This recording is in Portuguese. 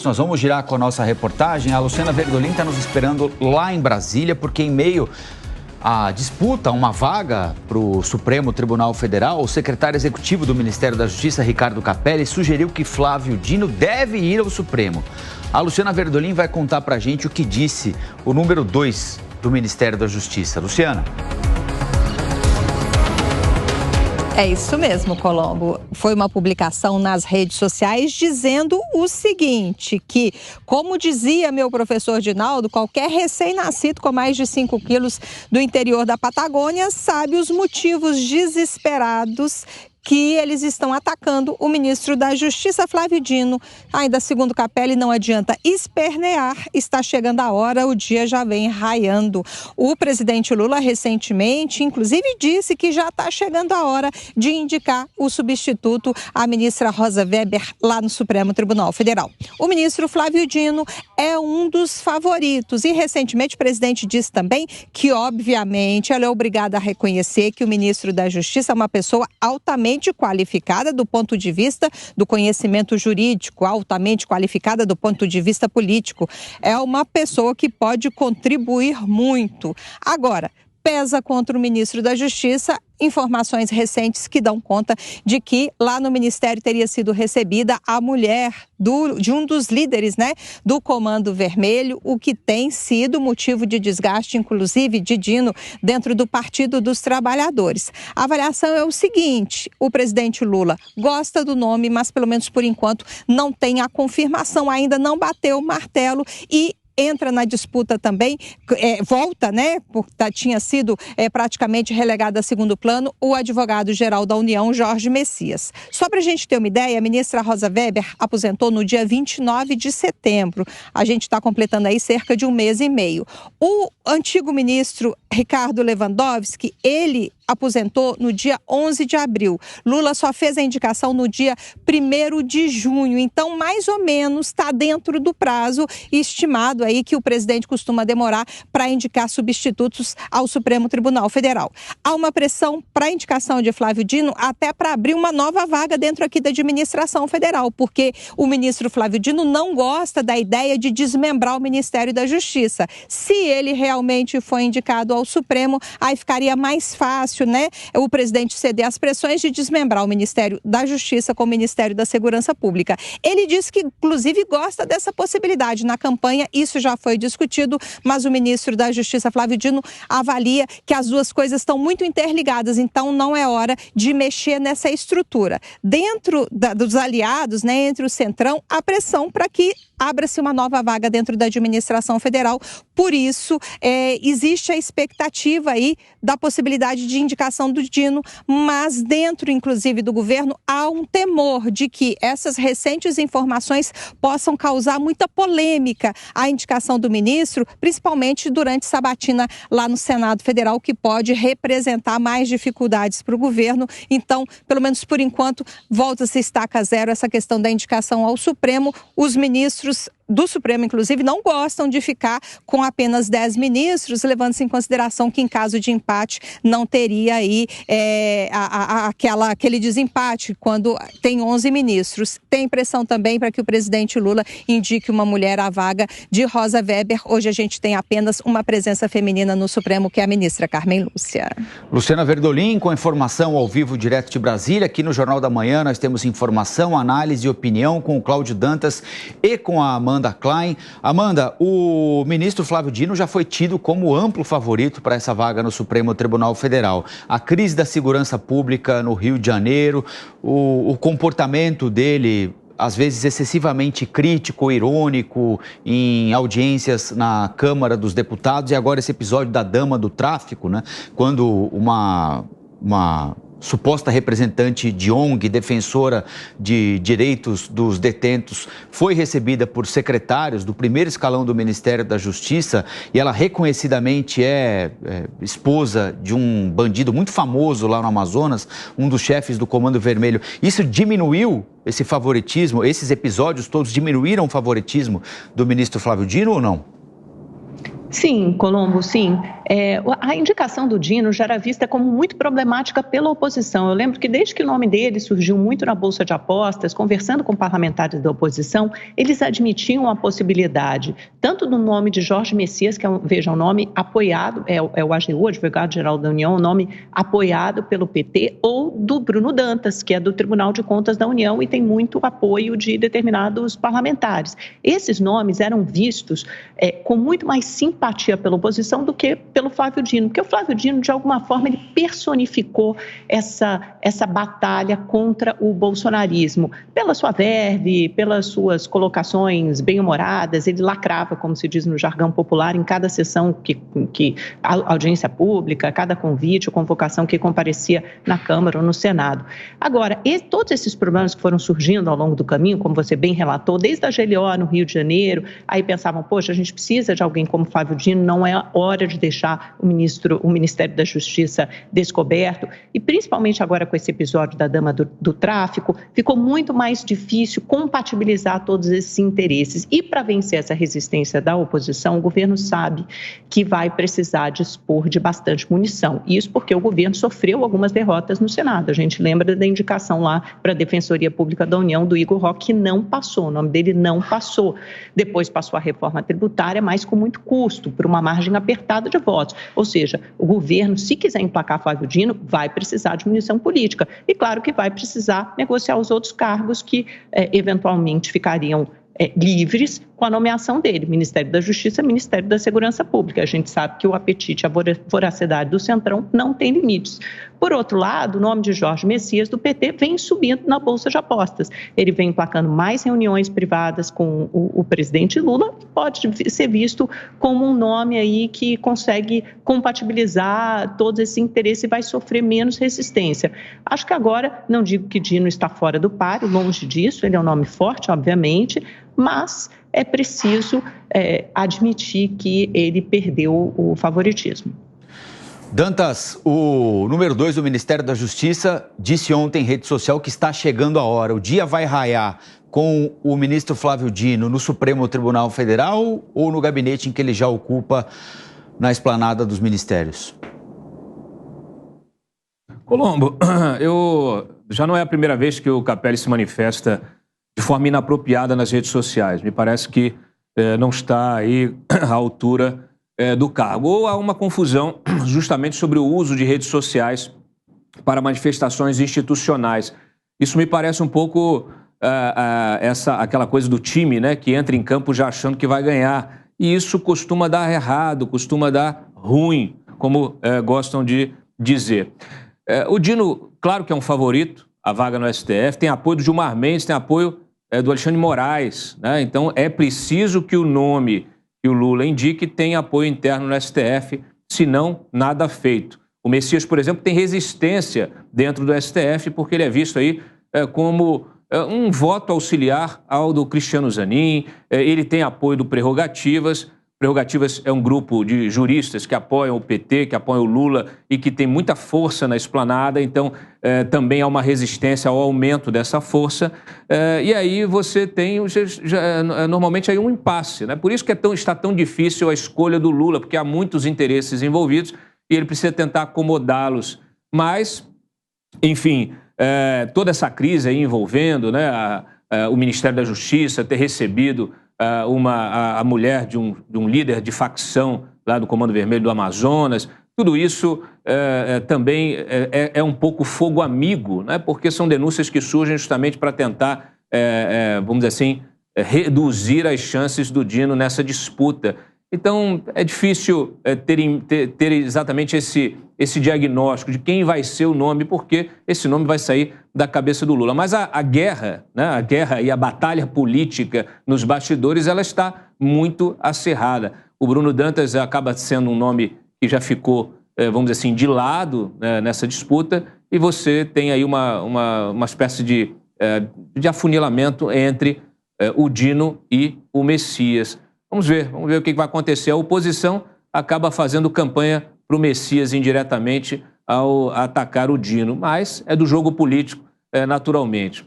Nós vamos girar com a nossa reportagem. A Luciana Verdolim está nos esperando lá em Brasília, porque em meio à disputa, uma vaga para o Supremo Tribunal Federal, o secretário executivo do Ministério da Justiça, Ricardo Capelli, sugeriu que Flávio Dino deve ir ao Supremo. A Luciana Verdolim vai contar para a gente o que disse o número 2 do Ministério da Justiça. Luciana. É isso mesmo, Colombo. Foi uma publicação nas redes sociais dizendo o seguinte, que, como dizia meu professor Dinaldo, qualquer recém-nascido com mais de 5 quilos do interior da Patagônia sabe os motivos desesperados que eles estão atacando o ministro da Justiça, Flávio Dino. Ainda segundo Capelli, não adianta espernear, está chegando a hora, o dia já vem raiando. O presidente Lula recentemente, inclusive, disse que já está chegando a hora de indicar o substituto à ministra Rosa Weber lá no Supremo Tribunal Federal. O ministro Flávio Dino é um dos favoritos e recentemente o presidente disse também que, obviamente, ela é obrigada a reconhecer que o ministro da Justiça é uma pessoa altamente qualificada do ponto de vista do conhecimento jurídico, altamente qualificada do ponto de vista político. É uma pessoa que pode contribuir muito. Agora, pesa contra o ministro da Justiça informações recentes que dão conta de que lá no Ministério teria sido recebida a mulher de um dos líderes, do Comando Vermelho, o que tem sido motivo de desgaste, inclusive, de Dino dentro do Partido dos Trabalhadores. A avaliação é o seguinte: o presidente Lula gosta do nome, mas pelo menos por enquanto não tem a confirmação, ainda não bateu o martelo e entra na disputa também, volta, porque tinha sido praticamente relegado a segundo plano, o advogado-geral da União, Jorge Messias. Só para a gente ter uma ideia, a ministra Rosa Weber aposentou no dia 29 de setembro. A gente está completando aí cerca de 1 mês e meio. O antigo ministro Ricardo Lewandowski, ele aposentou no dia 11 de abril. Lula só fez a indicação no dia 1º de junho. Então, mais ou menos, está dentro do prazo estimado aí que o presidente costuma demorar para indicar substitutos ao Supremo Tribunal Federal. Há uma pressão para a indicação de Flávio Dino até para abrir uma nova vaga dentro aqui da administração federal, porque o ministro Flávio Dino não gosta da ideia de desmembrar o Ministério da Justiça. Se ele realmente for indicado ao Supremo, aí ficaria mais fácil, o presidente ceder às pressões de desmembrar o Ministério da Justiça com o Ministério da Segurança Pública. Ele disse que, inclusive, gosta dessa possibilidade. Na campanha, isso já foi discutido, mas o ministro da Justiça, Flávio Dino, avalia que as duas coisas estão muito interligadas, então não é hora de mexer nessa estrutura. Dentro dos aliados, entre o Centrão, há pressão para que abra-se uma nova vaga dentro da administração federal. Por isso, existe a expectativa aí da possibilidade de indicação do Dino, mas dentro, inclusive, do governo, há um temor de que essas recentes informações possam causar muita polêmica à indicação do ministro, principalmente durante sabatina lá no Senado Federal, que pode representar mais dificuldades para o governo. Então, pelo menos por enquanto, volta-se estaca zero essa questão da indicação ao Supremo. Os ministros do Supremo, inclusive, não gostam de ficar com apenas 10 ministros, levando-se em consideração que, em caso de empate, não teria aí aquele desempate quando tem 11 ministros. Tem pressão também para que o presidente Lula indique uma mulher à vaga de Rosa Weber. Hoje a gente tem apenas uma presença feminina no Supremo, que é a ministra Carmen Lúcia. Luciana Verdolim, com informação ao vivo direto de Brasília. Aqui no Jornal da Manhã nós temos informação, análise e opinião com o Cláudio Dantas e com a Amanda Klein. Amanda, o ministro Flávio Dino já foi tido como amplo favorito para essa vaga no Supremo Tribunal Federal. A crise da segurança pública no Rio de Janeiro, o comportamento dele, às vezes excessivamente crítico, irônico, em audiências na Câmara dos Deputados, e agora esse episódio da dama do tráfico, quando uma suposta representante de ONG, defensora de direitos dos detentos, foi recebida por secretários do primeiro escalão do Ministério da Justiça, e ela reconhecidamente é esposa de um bandido muito famoso lá no Amazonas, um dos chefes do Comando Vermelho. Isso diminuiu esse favoritismo? Esses episódios todos diminuíram o favoritismo do ministro Flávio Dino ou não? Sim, Colombo, sim. A indicação do Dino já era vista como muito problemática pela oposição. Eu lembro que desde que o nome dele surgiu muito na Bolsa de Apostas, conversando com parlamentares da oposição, eles admitiam a possibilidade tanto do nome de Jorge Messias, que veja, um nome apoiado, é o AGU, Advogado-Geral da União, um nome apoiado pelo PT, ou do Bruno Dantas, que é do Tribunal de Contas da União e tem muito apoio de determinados parlamentares. Esses nomes eram vistos com muito mais simpatia pela oposição do que pelo Flávio Dino, porque o Flávio Dino, de alguma forma, ele personificou essa batalha contra o bolsonarismo. Pela sua verve, pelas suas colocações bem-humoradas, ele lacrava, como se diz no jargão popular, em cada sessão audiência pública, cada convite ou convocação que comparecia na Câmara ou no Senado. Agora, todos esses problemas que foram surgindo ao longo do caminho, como você bem relatou, desde a GLO no Rio de Janeiro, aí pensavam, poxa, a gente precisa de alguém como Flávio Dino, não é hora de deixar o Ministério da Justiça descoberto, e principalmente agora com esse episódio da dama do tráfico, ficou muito mais difícil compatibilizar todos esses interesses. E para vencer essa resistência da oposição, o governo sabe que vai precisar dispor de bastante munição. Isso porque o governo sofreu algumas derrotas no Senado. A gente lembra da indicação lá para a Defensoria Pública da União do Igor Roque, que não passou, o nome dele não passou. Depois passou a reforma tributária, mas com muito custo, por uma margem apertada de votos. Ou seja, o governo, se quiser emplacar Flávio Dino, vai precisar de munição política. E claro que vai precisar negociar os outros cargos que eventualmente ficariam livres com a nomeação dele, Ministério da Justiça, Ministério da Segurança Pública. A gente sabe que o apetite, a voracidade do Centrão não tem limites. Por outro lado, o nome de Jorge Messias, do PT, vem subindo na Bolsa de Apostas. Ele vem emplacando mais reuniões privadas com o presidente Lula, pode ser visto como um nome aí que consegue compatibilizar todos esses interesses e vai sofrer menos resistência. Acho que agora, não digo que Dino está fora do páreo, longe disso, ele é um nome forte, obviamente, mas é preciso admitir que ele perdeu o favoritismo. Dantas, o número 2 do Ministério da Justiça disse ontem em rede social que está chegando a hora. O dia vai raiar com o ministro Flávio Dino no Supremo Tribunal Federal ou no gabinete em que ele já ocupa na esplanada dos ministérios? Colombo, já não é a primeira vez que o Capelli se manifesta de forma inapropriada nas redes sociais. Me parece que não está aí à altura do cargo. Ou há uma confusão justamente sobre o uso de redes sociais para manifestações institucionais. Isso me parece um pouco aquela coisa do time, né, que entra em campo já achando que vai ganhar. E isso costuma dar errado, costuma dar ruim, como gostam de dizer. O Dino, claro que é um favorito, a vaga no STF, tem apoio do Gilmar Mendes, tem apoio do Alexandre de Moraes, né? Então é preciso que o nome que o Lula indique tenha apoio interno no STF, senão nada feito. O Messias, por exemplo, tem resistência dentro do STF porque ele é visto aí como um voto auxiliar ao do Cristiano Zanin, ele tem apoio do Prerrogativas. Prerrogativas é um grupo de juristas que apoiam o PT, que apoiam o Lula e que tem muita força na esplanada, então também há uma resistência ao aumento dessa força. E aí você tem normalmente aí um impasse, né? Por isso que está tão difícil a escolha do Lula, porque há muitos interesses envolvidos e ele precisa tentar acomodá-los. Mas, enfim, toda essa crise aí envolvendo, né, o Ministério da Justiça ter recebido a mulher de um líder de facção lá do Comando Vermelho do Amazonas, tudo isso também é um pouco fogo amigo, né? Porque são denúncias que surgem justamente para tentar, vamos dizer assim, reduzir as chances do Dino nessa disputa. Então, é difícil ter exatamente esse diagnóstico de quem vai ser o nome, porque esse nome vai sair da cabeça do Lula. Mas a guerra, né, a guerra e a batalha política nos bastidores, ela está muito acirrada. O Bruno Dantas acaba sendo um nome que já ficou, vamos dizer assim, de lado, né, nessa disputa, e você tem aí uma espécie de afunilamento entre o Dino e o Messias. Vamos ver o que vai acontecer. A oposição acaba fazendo campanha para o Messias indiretamente ao atacar o Dino, mas é do jogo político, naturalmente.